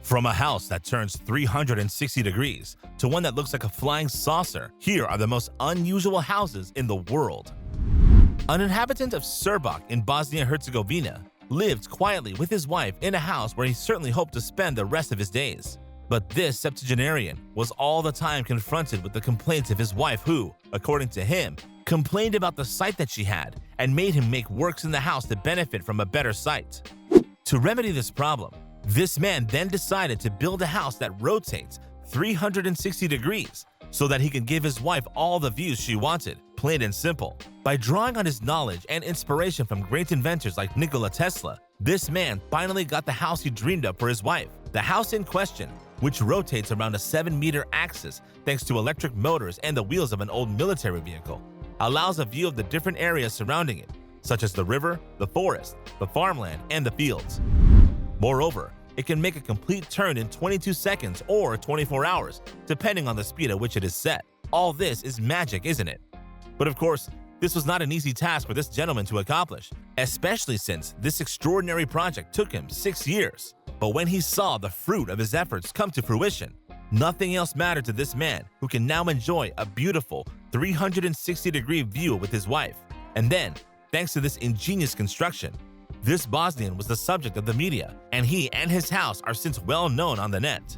From a house that turns 360 degrees to one that looks like a flying saucer, here are the most unusual houses in the world. An inhabitant of Serbak in Bosnia-Herzegovina lived quietly with his wife in a house where he certainly hoped to spend the rest of his days. But this septuagenarian was all the time confronted with the complaints of his wife who, according to him, complained about the sight that she had and made him make works in the house to benefit from a better sight. To remedy this problem, this man then decided to build a house that rotates 360 degrees so that he can give his wife all the views she wanted, plain and simple. By drawing on his knowledge and inspiration from great inventors like Nikola Tesla, this man finally got the house he dreamed of for his wife. The house in question, which rotates around a 7-meter axis thanks to electric motors and the wheels of an old military vehicle, allows a view of the different areas surrounding it, such as the river, the forest, the farmland, and the fields. Moreover, it can make a complete turn in 22 seconds or 24 hours, depending on the speed at which it is set. All this is magic, isn't it? But of course, this was not an easy task for this gentleman to accomplish, especially since this extraordinary project took him 6 years. But when he saw the fruit of his efforts come to fruition, nothing else mattered to this man who can now enjoy a beautiful 360-degree view with his wife. And then, thanks to this ingenious construction, this Bosnian was the subject of the media, and he and his house are since well known on the net.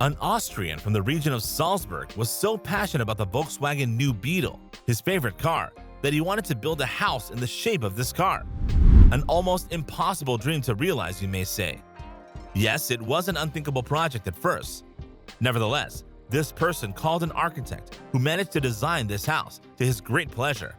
An Austrian from the region of Salzburg was so passionate about the Volkswagen new Beetle, his favorite car, that he wanted to build a house in the shape of this car. An almost impossible dream to realize, you may say. Yes, it was an unthinkable project at first. Nevertheless, this person called an architect who managed to design this house to his great pleasure.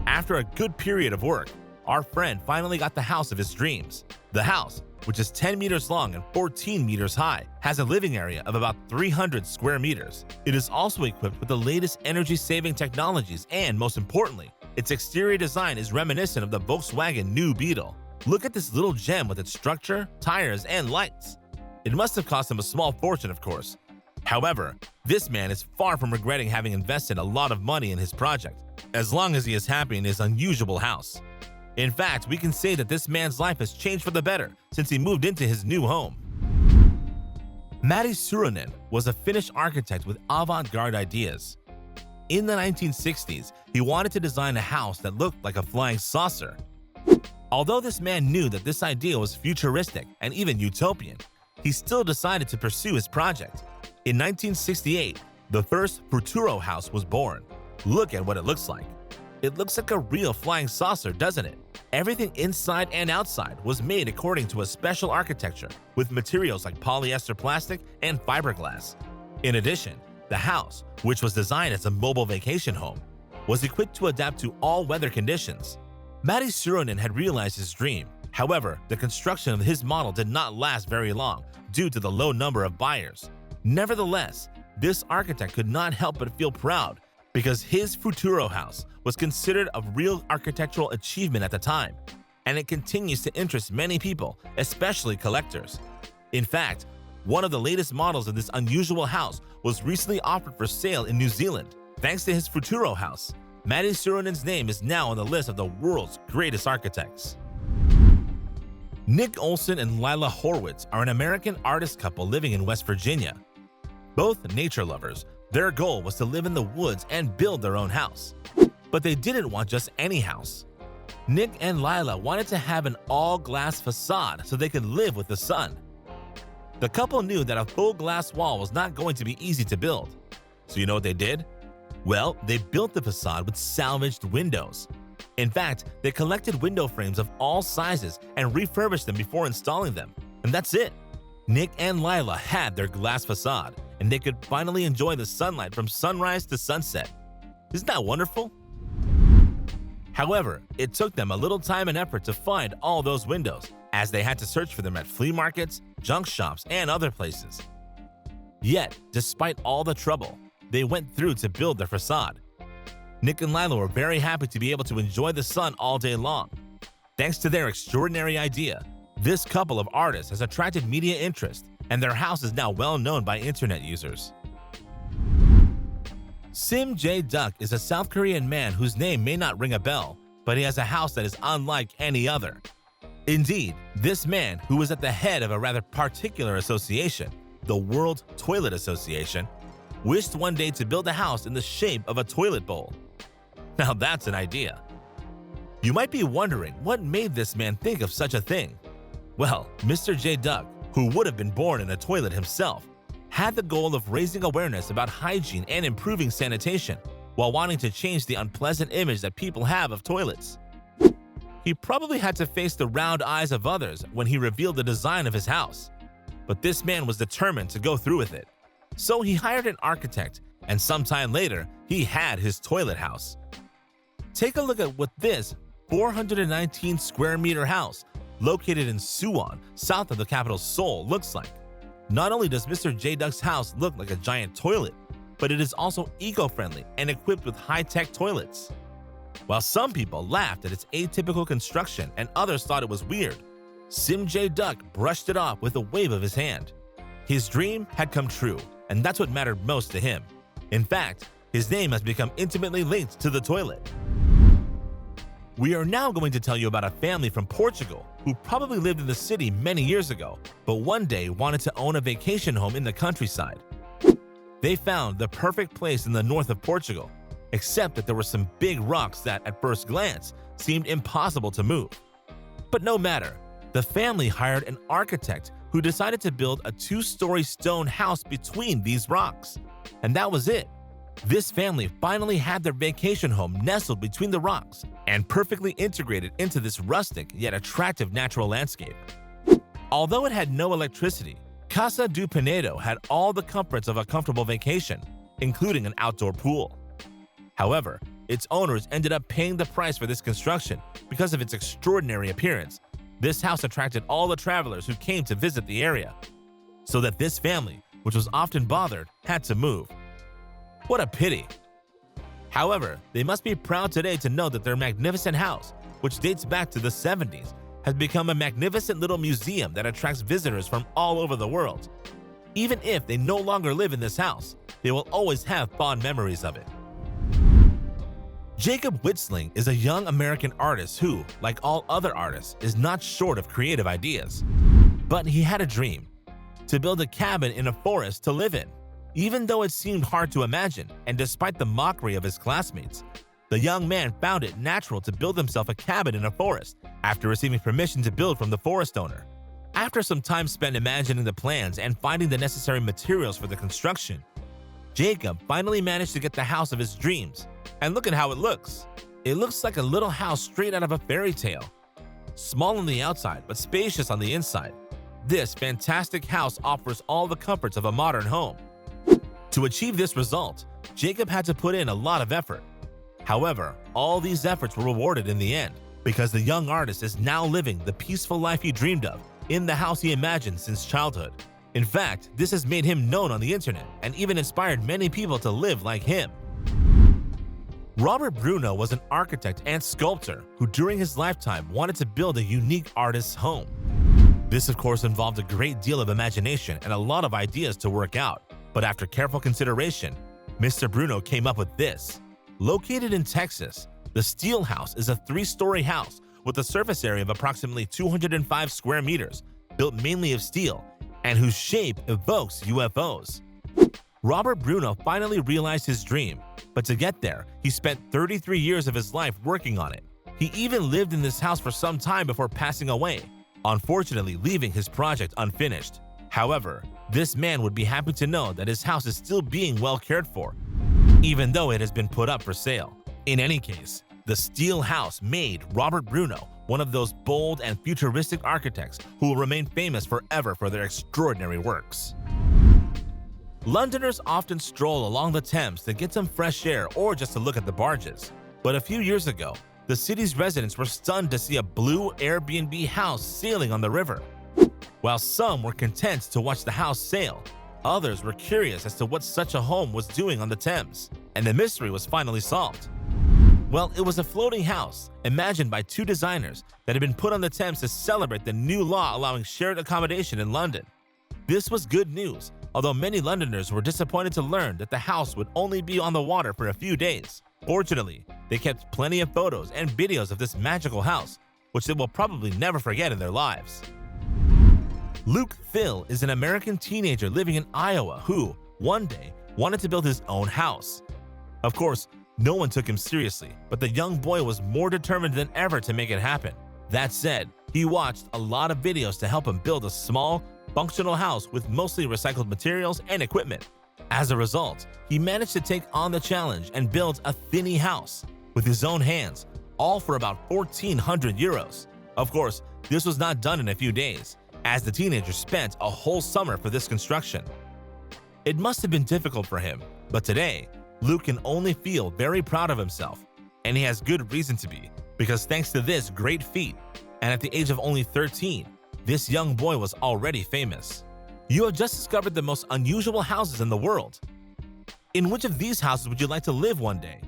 After a good period of work, our friend finally got the house of his dreams. The house, which is 10 meters long and 14 meters high, has a living area of about 300 square meters. It is also equipped with the latest energy-saving technologies and, most importantly, its exterior design is reminiscent of the Volkswagen new Beetle. Look at this little gem with its structure, tires, and lights. It must have cost him a small fortune, of course. However, this man is far from regretting having invested a lot of money in his project, as long as he is happy in his unusual house. In fact, we can say that this man's life has changed for the better since he moved into his new home. Matti Suronen was a Finnish architect with avant-garde ideas. In the 1960s, he wanted to design a house that looked like a flying saucer. Although this man knew that this idea was futuristic and even utopian, he still decided to pursue his project. In 1968, the first Futuro house was born. Look at what it looks like. It looks like a real flying saucer, doesn't it? Everything inside and outside was made according to a special architecture with materials like polyester plastic and fiberglass. In addition, the house, which was designed as a mobile vacation home, was equipped to adapt to all weather conditions. Matti Suronen had realized his dream. However, the construction of his model did not last very long due to the low number of buyers. Nevertheless, this architect could not help but feel proud because his Futuro house was considered a real architectural achievement at the time, and it continues to interest many people, especially collectors. In fact, one of the latest models of this unusual house was recently offered for sale in New Zealand. Thanks to his Futuro house, Matti Suronen's name is now on the list of the world's greatest architects. Nick Olson and Lila Horwitz are an American artist couple living in West Virginia. Both nature lovers, their goal was to live in the woods and build their own house. But they didn't want just any house. Nick and Lila wanted to have an all-glass facade so they could live with the sun. The couple knew that a full glass wall was not going to be easy to build. So you know what they did? Well, they built the facade with salvaged windows. In fact, they collected window frames of all sizes and refurbished them before installing them. And that's it. Nick and Lila had their glass facade, and they could finally enjoy the sunlight from sunrise to sunset. Isn't that wonderful? However, it took them a little time and effort to find all those windows, as they had to search for them at flea markets, junk shops, and other places. Yet, despite all the trouble, they went through to build their facade. Nick and Lila were very happy to be able to enjoy the sun all day long. Thanks to their extraordinary idea, this couple of artists has attracted media interest, and their house is now well known by internet users. Sim Jae-duck is a South Korean man whose name may not ring a bell, but he has a house that is unlike any other. Indeed, this man, who was at the head of a rather particular association, the World Toilet Association, wished one day to build a house in the shape of a toilet bowl. Now that's an idea. You might be wondering what made this man think of such a thing. Well, Mr. J. Duck, who would have been born in a toilet himself, had the goal of raising awareness about hygiene and improving sanitation, while wanting to change the unpleasant image that people have of toilets. He probably had to face the round eyes of others when he revealed the design of his house. But this man was determined to go through with it. So he hired an architect, and sometime later, he had his toilet house. Take a look at what this 419 square meter house, located in Suwon, south of the capital Seoul, looks like. Not only does Mr. J. Duck's house look like a giant toilet, but it is also eco-friendly and equipped with high-tech toilets. While some people laughed at its atypical construction and others thought it was weird, Sim J. Duck brushed it off with a wave of his hand. His dream had come true, and that's what mattered most to him. In fact, his name has become intimately linked to the toilet. We are now going to tell you about a family from Portugal who probably lived in the city many years ago, but one day wanted to own a vacation home in the countryside. They found the perfect place in the north of Portugal, except that there were some big rocks that, at first glance, seemed impossible to move. But no matter, the family hired an architect who decided to build a 2-story stone house between these rocks. And that was it. This family finally had their vacation home nestled between the rocks and perfectly integrated into this rustic yet attractive natural landscape. Although it had no electricity, Casa do Pinedo had all the comforts of a comfortable vacation, including an outdoor pool. However, its owners ended up paying the price for this construction because of its extraordinary appearance. This house attracted all the travelers who came to visit the area, so that this family, which was often bothered, had to move. What a pity! However, they must be proud today to know that their magnificent house, which dates back to the 70s, has become a magnificent little museum that attracts visitors from all over the world. Even if they no longer live in this house, they will always have fond memories of it. Jacob Witzling is a young American artist who, like all other artists, is not short of creative ideas. But he had a dream: to build a cabin in a forest to live in. Even though it seemed hard to imagine, and despite the mockery of his classmates, the young man found it natural to build himself a cabin in a forest after receiving permission to build from the forest owner. After some time spent imagining the plans and finding the necessary materials for the construction, Jacob finally managed to get the house of his dreams. And look at how it looks. It looks like a little house straight out of a fairy tale. Small on the outside, but spacious on the inside. This fantastic house offers all the comforts of a modern home. To achieve this result, Jacob had to put in a lot of effort. However, all these efforts were rewarded in the end, because the young artist is now living the peaceful life he dreamed of in the house he imagined since childhood. In fact, this has made him known on the internet and even inspired many people to live like him. Robert Bruno was an architect and sculptor who during his lifetime wanted to build a unique artist's home. This of course involved a great deal of imagination and a lot of ideas to work out, but after careful consideration, Mr. Bruno came up with this. Located in Texas, the Steel House is a 3-story house with a surface area of approximately 205 square meters, built mainly of steel, and whose shape evokes UFOs. Robert Bruno finally realized his dream, but to get there, he spent 33 years of his life working on it. He even lived in this house for some time before passing away, unfortunately leaving his project unfinished. However, this man would be happy to know that his house is still being well cared for, even though it has been put up for sale. In any case, the Steel House made Robert Bruno one of those bold and futuristic architects who will remain famous forever for their extraordinary works. Londoners often stroll along the Thames to get some fresh air or just to look at the barges. But a few years ago, the city's residents were stunned to see a blue Airbnb house sailing on the river. While some were content to watch the house sail, others were curious as to what such a home was doing on the Thames, and the mystery was finally solved. Well, it was a floating house, imagined by 2 designers, that had been put on the Thames to celebrate the new law allowing shared accommodation in London. This was good news, although many Londoners were disappointed to learn that the house would only be on the water for a few days. Fortunately, they kept plenty of photos and videos of this magical house, which they will probably never forget in their lives. Luke Thill is an American teenager living in Iowa who, one day, wanted to build his own house. Of course, no one took him seriously, but the young boy was more determined than ever to make it happen. That said, he watched a lot of videos to help him build a small, functional house with mostly recycled materials and equipment. As a result, he managed to take on the challenge and build a thinny house with his own hands, all for about 1,400 euros. Of course, this was not done in a few days, as the teenager spent a whole summer for this construction. It must have been difficult for him, but today, Luke can only feel very proud of himself, and he has good reason to be, because thanks to this great feat, and at the age of only 13, this young boy was already famous. You have just discovered the most unusual houses in the world. In which of these houses would you like to live one day?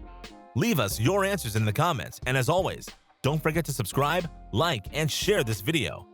Leave us your answers in the comments, and as always, don't forget to subscribe, like, and share this video.